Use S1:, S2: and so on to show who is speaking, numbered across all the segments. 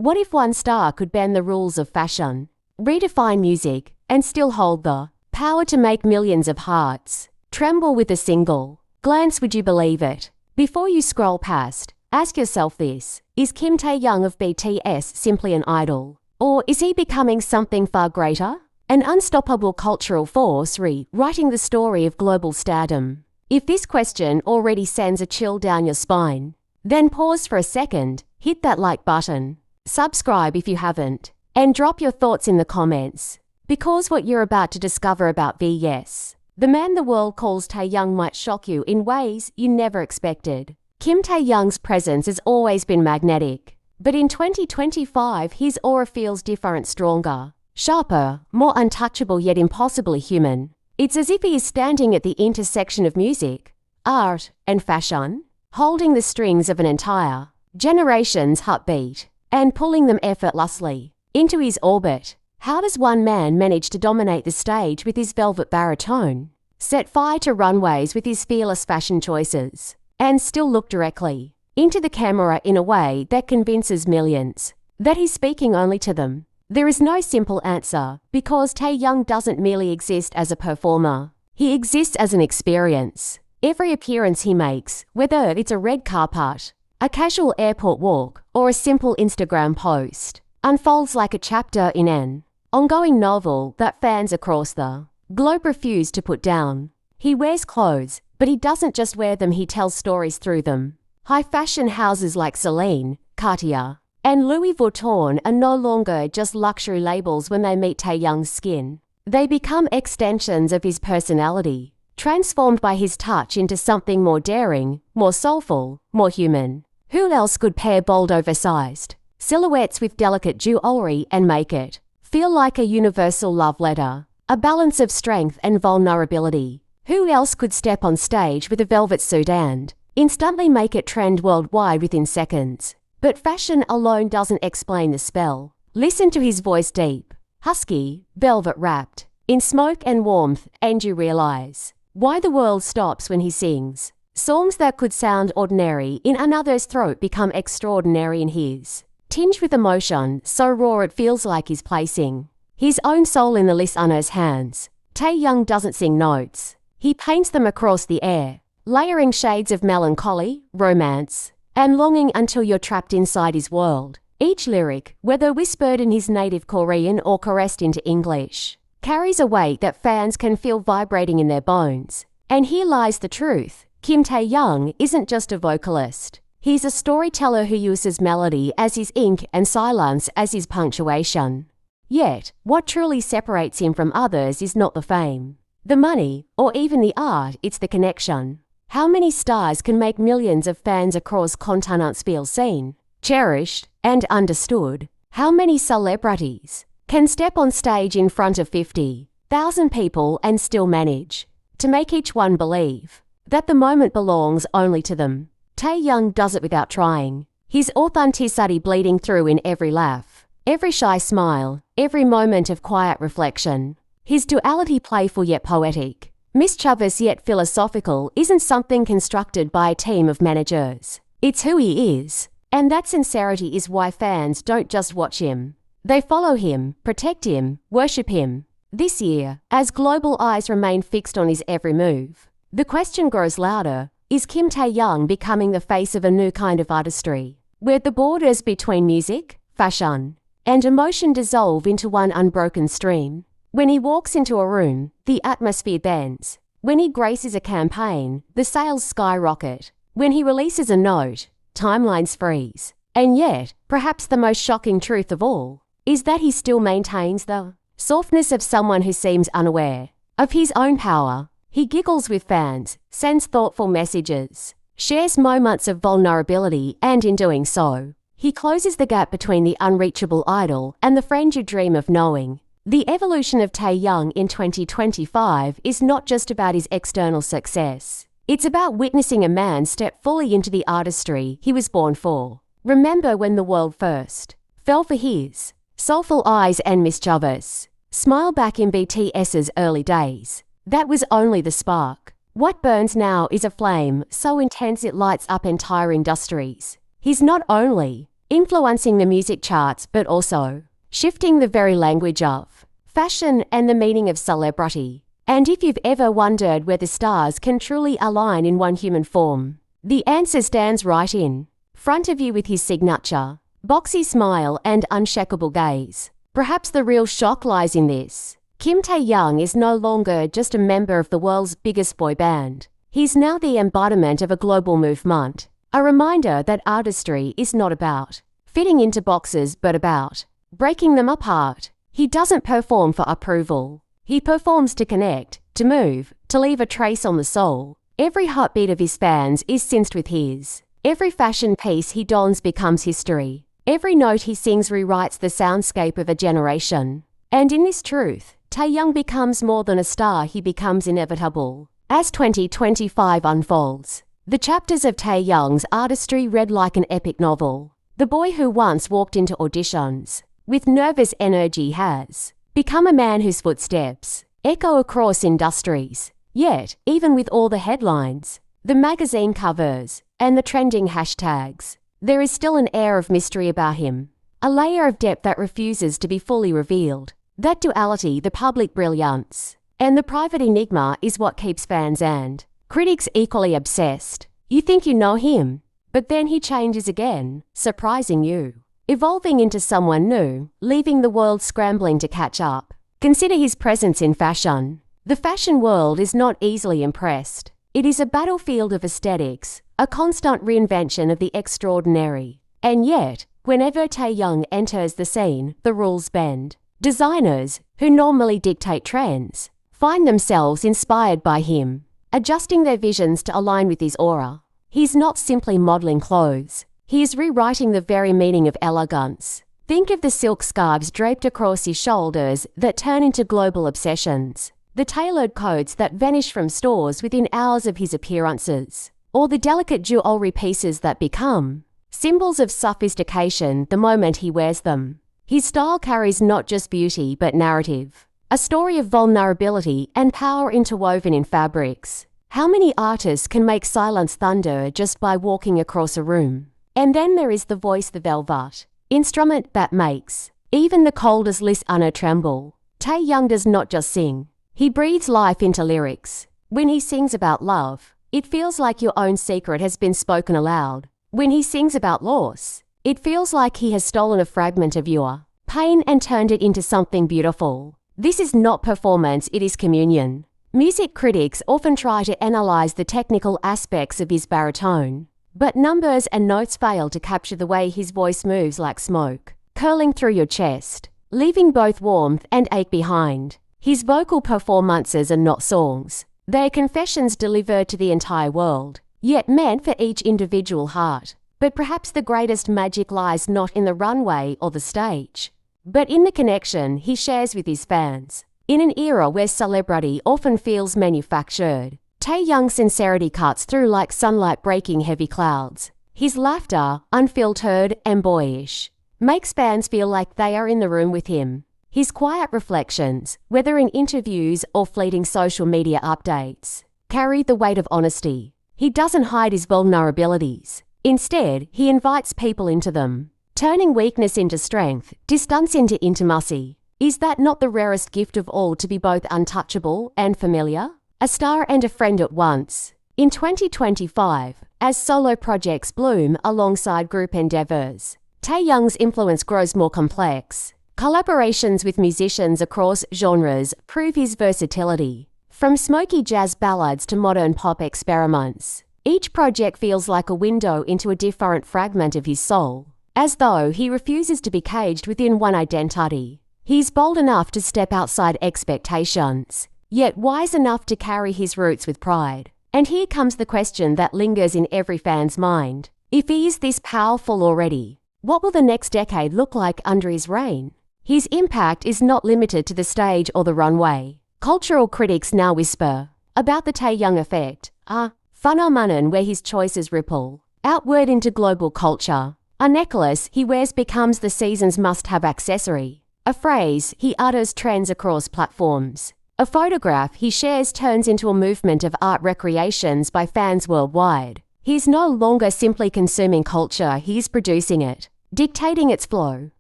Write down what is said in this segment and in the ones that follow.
S1: What if one star could bend the rules of fashion, redefine music, and still hold the power to make millions of hearts tremble with a single glance? Would you believe it? Before you scroll past, ask yourself this: is Kimtaehyung of BTS simply an idol? Or is he becoming something far greater? An unstoppable cultural force rewriting the story of global stardom? If this question already sends a chill down your spine, then pause for a second, hit that like button, subscribe if you haven't, and drop your thoughts in the comments. Because what you're about to discover about VS, the man the world calls Taehyung, might shock you in ways you never expected. Kimtaehyung's presence has always been magnetic, but in 2025 his aura feels different, stronger, sharper, more untouchable yet impossibly human. It's as if he is standing at the intersection of music, art, and fashion, holding the strings of an entire generation's heartbeat and pulling them effortlessly into his orbit. How does one man manage to dominate the stage with his velvet baritone, set fire to runways with his fearless fashion choices, and still look directly into the camera in a way that convinces millions that he's speaking only to them? There is no simple answer, because Taehyung doesn't merely exist as a performer. He exists as an experience. Every appearance he makes, whether it's a red carpet, a casual airport walk, or a simple Instagram post, unfolds like a chapter in an ongoing novel that fans across the globe refuse to put down. He wears clothes, but he doesn't just wear them, he tells stories through them. High fashion houses like Celine, Cartier, and Louis Vuitton are no longer just luxury labels when they meet Taehyung's skin. They become extensions of his personality, transformed by his touch into something more daring, more soulful, more human. Who else could pair bold, oversized silhouettes with delicate jewelry and make it feel like a universal love letter, a balance of strength and vulnerability? Who else could step on stage with a velvet suit and instantly make it trend worldwide within seconds? But fashion alone doesn't explain the spell. Listen to his voice, deep, husky, velvet-wrapped in smoke and warmth, and you realize why the world stops when he sings. Songs that could sound ordinary in another's throat become extraordinary in his, tinged with emotion so raw it feels like he's placing his own soul in the listener's hands. Taehyung doesn't sing notes. He paints them across the air, layering shades of melancholy, romance, and longing until you're trapped inside his world. Each lyric, whether whispered in his native Korean or caressed into English, carries a weight that fans can feel vibrating in their bones. And here lies the truth: Kimtaehyung isn't just a vocalist. He's a storyteller who uses melody as his ink and silence as his punctuation. Yet, what truly separates him from others is not the fame, the money, or even the art, it's the connection. How many stars can make millions of fans across continents feel seen, cherished, and understood? How many celebrities can step on stage in front of 50,000 people and still manage to make each one believe that the moment belongs only to them? Taehyung does it without trying, his authenticity bleeding through in every laugh, every shy smile, every moment of quiet reflection. His duality, playful yet poetic, mischievous yet philosophical, isn't something constructed by a team of managers. It's who he is. And that sincerity is why fans don't just watch him. They follow him, protect him, worship him. This year, as global eyes remain fixed on his every move, the question grows louder: is Kimtaehyung becoming the face of a new kind of artistry, where the borders between music, fashion, and emotion dissolve into one unbroken stream? When he walks into a room, the atmosphere bends. When he graces a campaign, the sales skyrocket. When he releases a note, timelines freeze. And yet, perhaps the most shocking truth of all is that he still maintains the softness of someone who seems unaware of his own power. He giggles with fans, sends thoughtful messages, shares moments of vulnerability, and in doing so, he closes the gap between the unreachable idol and the friend you dream of knowing. The evolution of Taehyung in 2025 is not just about his external success. It's about witnessing a man step fully into the artistry he was born for. Remember when the world first fell for his soulful eyes and mischievous smile back in BTS's early days? That was only the spark. What burns now is a flame so intense it lights up entire industries. He's not only influencing the music charts but also shifting the very language of fashion and the meaning of celebrity. And if you've ever wondered whether stars can truly align in one human form, the answer stands right in front of you with his signature boxy smile and unshakable gaze. Perhaps the real shock lies in this. Kimtaehyung is no longer just a member of the world's biggest boy band. He's now the embodiment of a global movement, a reminder that artistry is not about fitting into boxes but about breaking them apart. He doesn't perform for approval. He performs to connect, to move, to leave a trace on the soul. Every heartbeat of his fans is synced with his. Every fashion piece he dons becomes history. Every note he sings rewrites the soundscape of a generation. And in this truth, Taehyung becomes more than a star, he becomes inevitable. As 2025 unfolds, the chapters of Taehyung's artistry read like an epic novel. The boy who once walked into auditions with nervous energy has become a man whose footsteps echo across industries. Yet, even with all the headlines, the magazine covers, and the trending hashtags, there is still an air of mystery about him, a layer of depth that refuses to be fully revealed. That duality, the public brilliance and the private enigma, is what keeps fans and critics equally obsessed. You think you know him, but then he changes again, surprising you, evolving into someone new, leaving the world scrambling to catch up. Consider his presence in fashion. The fashion world is not easily impressed. It is a battlefield of aesthetics, a constant reinvention of the extraordinary. And yet, whenever Taehyung enters the scene, the rules bend. Designers, who normally dictate trends, find themselves inspired by him, adjusting their visions to align with his aura. He's not simply modeling clothes. He is rewriting the very meaning of elegance. Think of the silk scarves draped across his shoulders that turn into global obsessions, the tailored coats that vanish from stores within hours of his appearances, or the delicate jewelry pieces that become symbols of sophistication the moment he wears them. His style carries not just beauty but narrative, a story of vulnerability and power interwoven in fabrics. How many artists can make silence thunder just by walking across a room? And then there is the voice, the velvet instrument that makes even the coldest listener tremble. Taehyung does not just sing. He breathes life into lyrics. When he sings about love, it feels like your own secret has been spoken aloud. When he sings about loss, it feels like he has stolen a fragment of your pain and turned it into something beautiful. This is not performance, it is communion. Music critics often try to analyze the technical aspects of his baritone, but numbers and notes fail to capture the way his voice moves like smoke, curling through your chest, leaving both warmth and ache behind. His vocal performances are not songs. They are confessions delivered to the entire world, yet meant for each individual heart. But perhaps the greatest magic lies not in the runway or the stage, but in the connection he shares with his fans. In an era where celebrity often feels manufactured, Taehyung's sincerity cuts through like sunlight breaking heavy clouds. His laughter, unfiltered and boyish, makes fans feel like they are in the room with him. His quiet reflections, whether in interviews or fleeting social media updates, carry the weight of honesty. He doesn't hide his vulnerabilities. Instead, he invites people into them, turning weakness into strength, distance into intimacy. Is that not the rarest gift of all, to be both untouchable and familiar? A star and a friend at once. In 2025, as solo projects bloom alongside group endeavors, Taehyung's influence grows more complex. Collaborations with musicians across genres prove his versatility. From smoky jazz ballads to modern pop experiments, each project feels like a window into a different fragment of his soul. As though he refuses to be caged within one identity, he's bold enough to step outside expectations, yet wise enough to carry his roots with pride. And here comes the question that lingers in every fan's mind. If he is this powerful already, what will the next decade look like under his reign? His impact is not limited to the stage or the runway. Cultural critics now whisper about the Taehyung effect, a phenomenon where his choices ripple outward into global culture. A necklace he wears becomes the season's must-have accessory. A phrase he utters trends across platforms. A photograph he shares turns into a movement of art recreations by fans worldwide. He's no longer simply consuming culture, he's producing it. dictating its flow,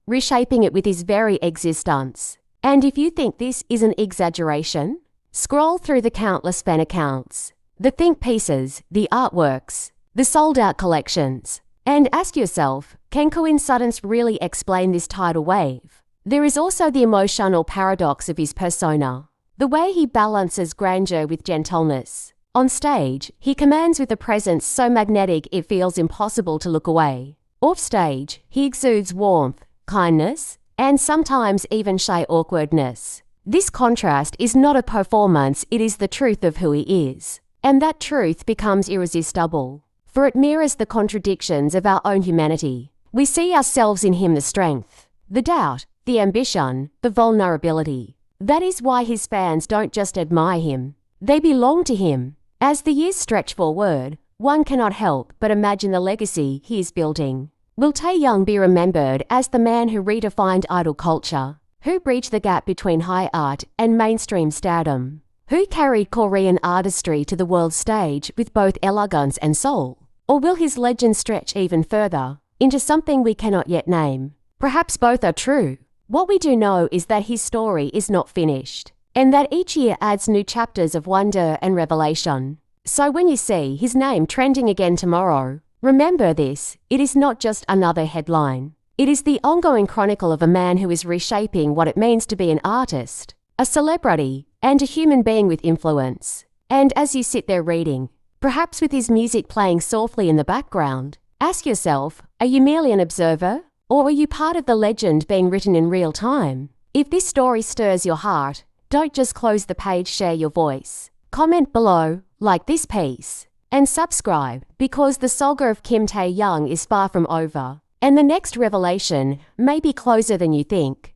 S1: reshaping it with his very existence. And if you think this is an exaggeration, scroll through the countless fan accounts, the think pieces, the artworks, the sold-out collections, and ask yourself, can coincidence really explain this tidal wave? There is also the emotional paradox of his persona, the way he balances grandeur with gentleness. On stage, he commands with a presence so magnetic it feels impossible to look away. Off stage, he exudes warmth, kindness, and sometimes even shy awkwardness. This contrast is not a performance, it is the truth of who he is. And that truth becomes irresistible, for it mirrors the contradictions of our own humanity. We see ourselves in him, the strength, the doubt, the ambition, the vulnerability. That is why his fans don't just admire him, they belong to him. As the years stretch forward, one cannot help but imagine the legacy he is building. Will Taehyung be remembered as the man who redefined idol culture, who bridged the gap between high art and mainstream stardom, who carried Korean artistry to the world stage with both elegance and soul? Or will his legend stretch even further, into something we cannot yet name? Perhaps both are true. What we do know is that his story is not finished, and that each year adds new chapters of wonder and revelation. So when you see his name trending again tomorrow, remember this, it is not just another headline. It is the ongoing chronicle of a man who is reshaping what it means to be an artist, a celebrity, and a human being with influence. And as you sit there reading, perhaps with his music playing softly in the background, ask yourself, are you merely an observer? Or are you part of the legend being written in real time? If this story stirs your heart, don't just close the page, share your voice. Comment below, like this piece, and subscribe, because the saga of Kim Taehyung is far from over, and the next revelation may be closer than you think.